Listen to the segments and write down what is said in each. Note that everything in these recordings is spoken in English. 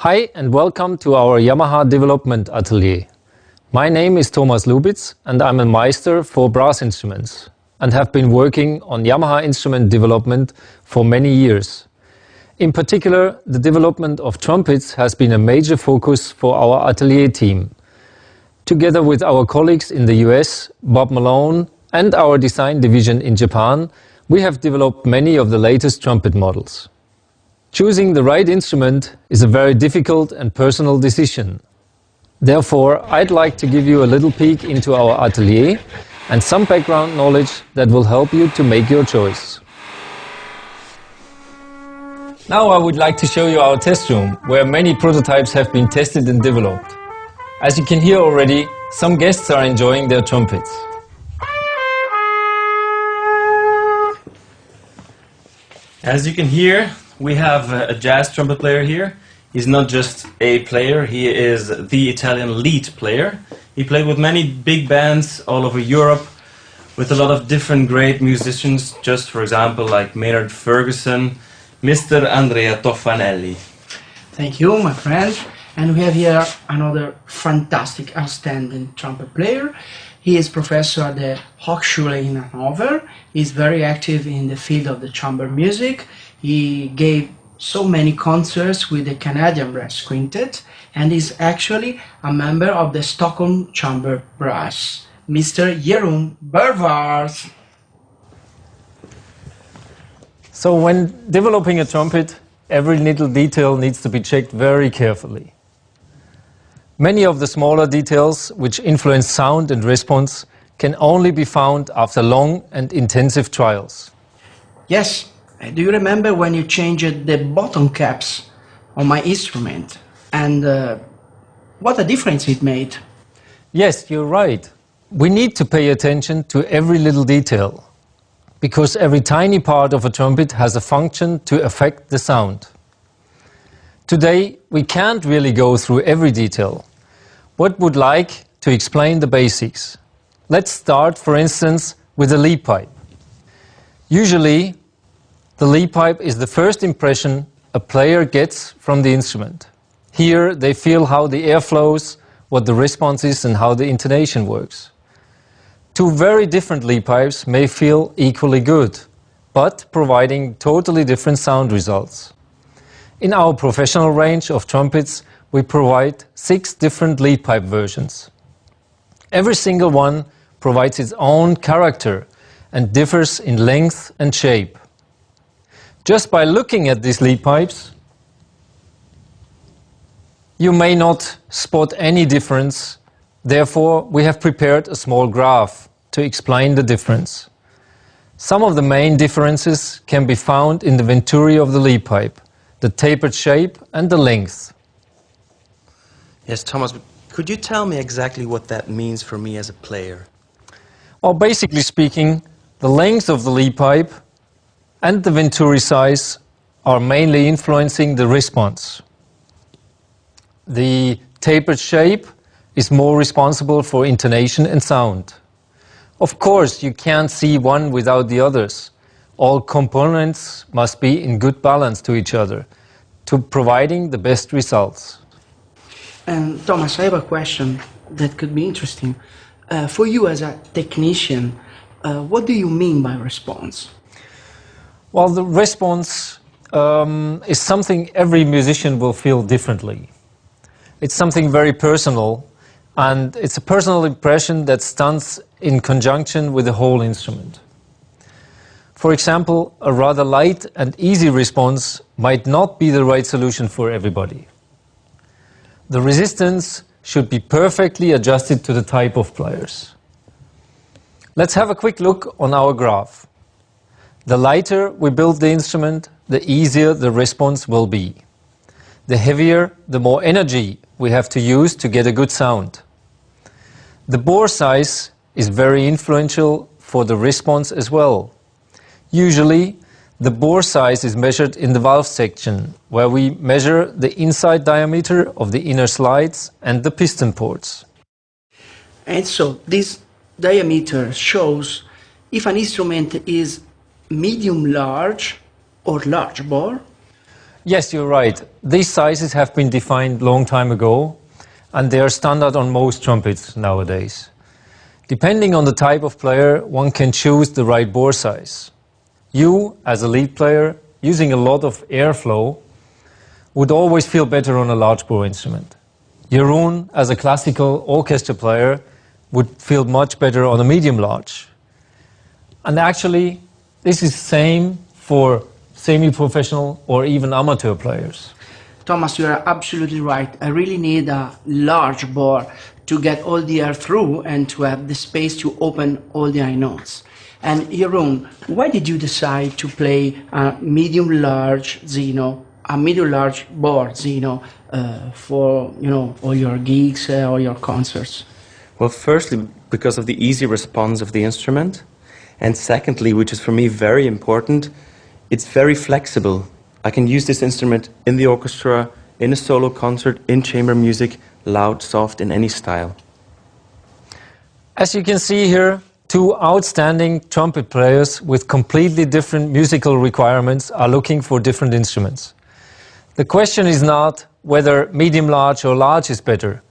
Hi and welcome to our Yamaha Development Atelier. My name is Thomas Lubitz and I'm a Meister for brass instruments and have been working on Yamaha instrument development for many years. In particular, the development of trumpets has been a major focus for our atelier team. Together with our colleagues in the US, Bob Malone, and our design division in Japan, we have developed many of the latest trumpet models. Choosing the right instrument is a very difficult and personal decision. Therefore, I'd like to give you a little peek into our atelier and some background knowledge that will help you to make your choice. Now I would like to show you our test room, where many prototypes have been tested and developed. As you can hear already, some guests are enjoying their trumpets. As you can hear, we have a jazz trumpet player here. He's not just a player, he is the Italian lead player. He played with many big bands all over Europe, with a lot of different great musicians, just for example like Maynard Ferguson, Mr. Andrea Toffanelli. Thank you, my friend. And we have here another fantastic, outstanding trumpet player. He is professor at the Hochschule in Hanover. He's very active in the field of the chamber music. He gave so many concerts with the Canadian Brass Quintet and is actually a member of the Stockholm Chamber Brass, Mr. Jeroen Bervaars. So when developing a trumpet, every little detail needs to be checked very carefully. Many of the smaller details which influence sound and response can only be found after long and intensive trials. Yes. Do you remember when you changed the bottom caps on my instrument and what a difference it made? Yes, you're right. We need to pay attention to every little detail because every tiny part of a trumpet has a function to affect the sound. Today, we can't really go through every detail, but would like to explain the basics. Let's start, for instance, with the lead pipe. Usually, the lead pipe is the first impression a player gets from the instrument. Here they feel how the air flows, what the response is and how the intonation works. Two very different lead pipes may feel equally good, but providing totally different sound results. In our professional range of trumpets, we provide 6 different lead pipe versions. Every single one provides its own character and differs in length and shape. Just by looking at these lead pipes, you may not spot any difference. Therefore, we have prepared a small graph to explain the difference. Some of the main differences can be found in the venturi of the lead pipe, the tapered shape and the length. Yes, Thomas, could you tell me exactly what that means for me as a player? Well, basically speaking, the length of the lead pipe and the venturi size are mainly influencing the response. The tapered shape is more responsible for intonation and sound. Of course, you can't see one without the others. All components must be in good balance to each other, to providing the best results. And Thomas, I have a question that could be interesting. For you as a technician, what do you mean by response? Well, the response is something every musician will feel differently. It's something very personal, and it's a personal impression that stands in conjunction with the whole instrument. For example, a rather light and easy response might not be the right solution for everybody. The resistance should be perfectly adjusted to the type of players. Let's have a quick look on our graph. The lighter we build the instrument, the easier the response will be. The heavier, the more energy we have to use to get a good sound. The bore size is very influential for the response as well. Usually, the bore size is measured in the valve section, where we measure the inside diameter of the inner slides and the piston ports. And so this diameter shows if an instrument is medium large or large bore? Yes, you're right. These sizes have been defined long time ago, and they are standard on most trumpets nowadays. Depending on the type of player, one can choose the right bore size. You, as a lead player, using a lot of airflow, would always feel better on a large bore instrument. Jeroen, as a classical orchestra player, would feel much better on a medium large. And actually, this is the same for semi-professional or even amateur players. Thomas, you are absolutely right. I really need a large bore to get all the air through and to have the space to open all the high notes. And Jeroen, why did you decide to play a medium-large Zino, a medium-large bore Zino, for all your gigs or your concerts? Well, firstly, because of the easy response of the instrument, and secondly, which is for me very important, it's very flexible. I can use this instrument in the orchestra, in a solo concert, in chamber music, loud, soft, in any style. As you can see here, two outstanding trumpet players with completely different musical requirements are looking for different instruments. The question is not whether medium large or large is better.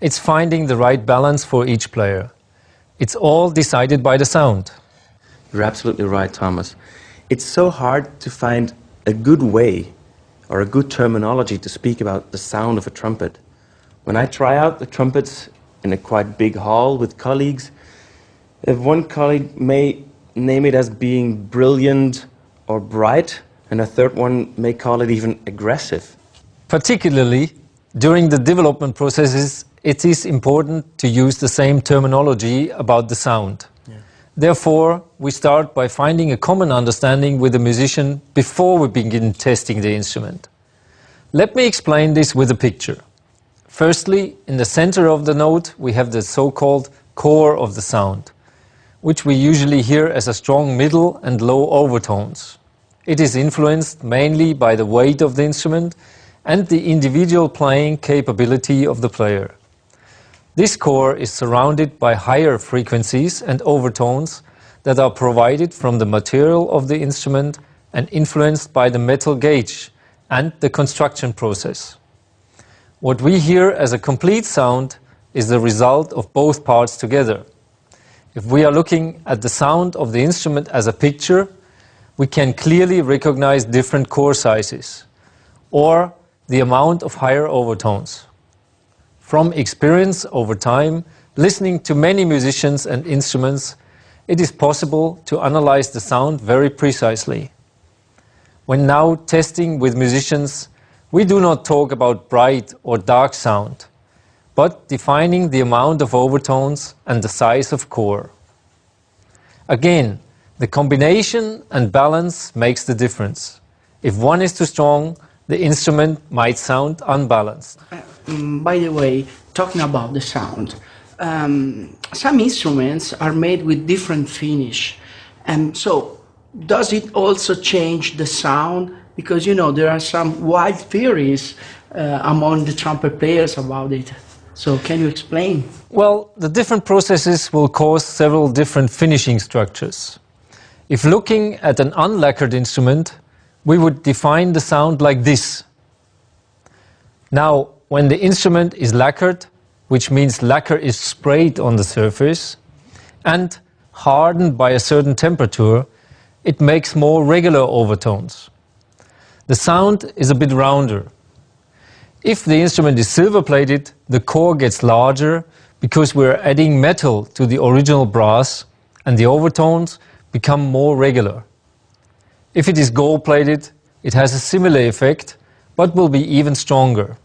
It's finding the right balance for each player. It's all decided by the sound. You're absolutely right, Thomas. It's so hard to find a good way or a good terminology to speak about the sound of a trumpet. When I try out the trumpets in a quite big hall with colleagues, one colleague may name it as being brilliant or bright, and a third one may call it even aggressive. Particularly during the development processes, it is important to use the same terminology about the sound. Yeah. Therefore, we start by finding a common understanding with the musician before we begin testing the instrument. Let me explain this with a picture. Firstly, in the center of the note, we have the so-called core of the sound, which we usually hear as a strong middle and low overtones. It is influenced mainly by the weight of the instrument and the individual playing capability of the player. This core is surrounded by higher frequencies and overtones that are provided from the material of the instrument and influenced by the metal gauge and the construction process. What we hear as a complete sound is the result of both parts together. If we are looking at the sound of the instrument as a picture, we can clearly recognize different core sizes or the amount of higher overtones. From experience over time, listening to many musicians and instruments, it is possible to analyze the sound very precisely. When now testing with musicians, we do not talk about bright or dark sound, but defining the amount of overtones and the size of core. Again, the combination and balance makes the difference. If one is too strong, the instrument might sound unbalanced. By the way, talking about the sound, some instruments are made with different finish. So, does it also change the sound? Because, there are some wild theories among the trumpet players about it. So, can you explain? Well, the different processes will cause several different finishing structures. If looking at an unlacquered instrument, we would define the sound like this. Now, when the instrument is lacquered, which means lacquer is sprayed on the surface, and hardened by a certain temperature, it makes more regular overtones. The sound is a bit rounder. If the instrument is silver-plated, the core gets larger because we're adding metal to the original brass, and the overtones become more regular. If it is gold-plated, it has a similar effect, but will be even stronger.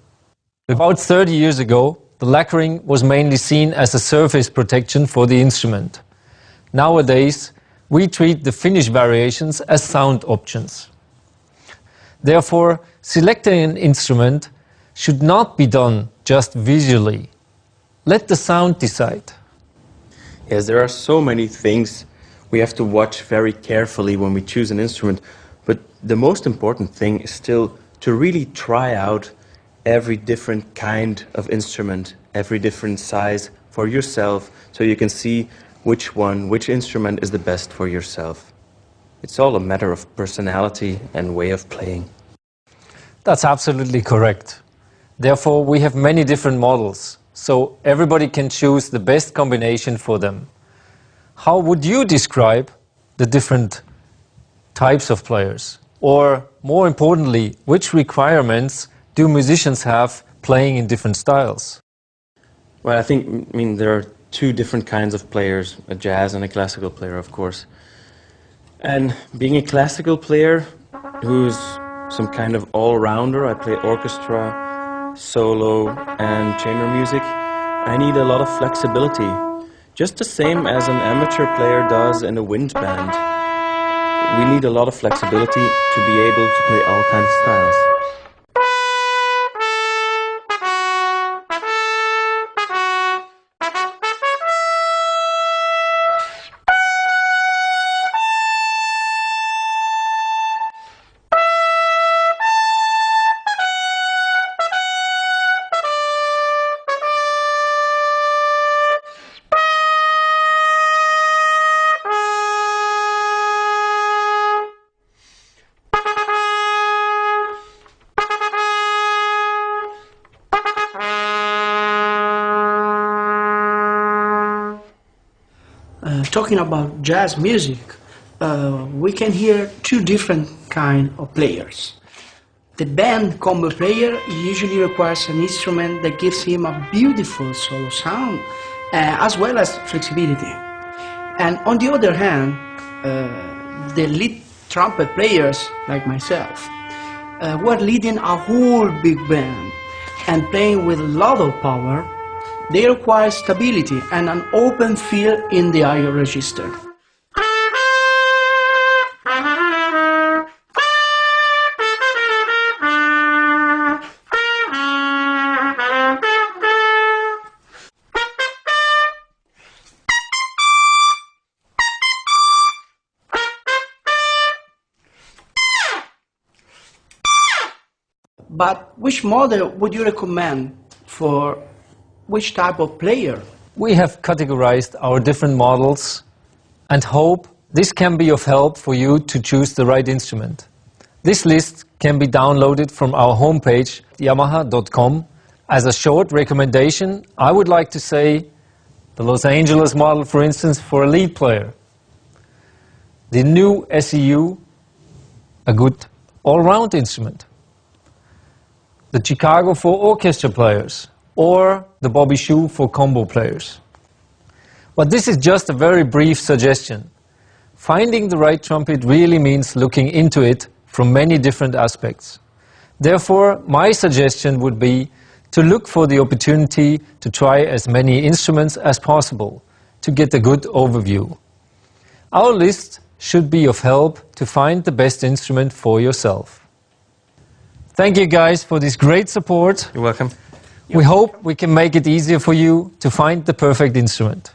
About 30 years ago, the lacquering was mainly seen as a surface protection for the instrument. Nowadays, we treat the finish variations as sound options. Therefore, selecting an instrument should not be done just visually. Let the sound decide. Yes, there are so many things we have to watch very carefully when we choose an instrument, but the most important thing is still to really try out every different kind of instrument, every different size for yourself, so you can see which instrument is the best for yourself. It's all a matter of personality and way of playing. That's absolutely correct. Therefore, we have many different models, so everybody can choose the best combination for them. How would you describe the different types of players? Or, more importantly, which requirements do musicians have playing in different styles? Well, I mean, there are two different kinds of players, a jazz and a classical player, of course. And being a classical player who's some kind of all-rounder, I play orchestra, solo, and chamber music, I need a lot of flexibility, just the same as an amateur player does in a wind band. We need a lot of flexibility to be able to play all kinds of styles. Talking about jazz music, we can hear two different kind of players. The band combo player usually requires an instrument that gives him a beautiful solo sound, as well as flexibility. And on the other hand, the lead trumpet players, like myself, who are leading a whole big band and playing with a lot of power, they require stability and an open feel in the higher register. But which model would you recommend for which type of player? We have categorized our different models and hope this can be of help for you to choose the right instrument. This list can be downloaded from our homepage, yamaha.com. As a short recommendation, I would like to say the Los Angeles model, for instance, for a lead player. The new SEU, a good all-round instrument. The Chicago for orchestra players, or the Bobby Shoe for combo players. But this is just a very brief suggestion. Finding the right trumpet really means looking into it from many different aspects. Therefore, my suggestion would be to look for the opportunity to try as many instruments as possible to get a good overview. Our list should be of help to find the best instrument for yourself. Thank you guys for this great support. You're welcome. We hope we can make it easier for you to find the perfect instrument.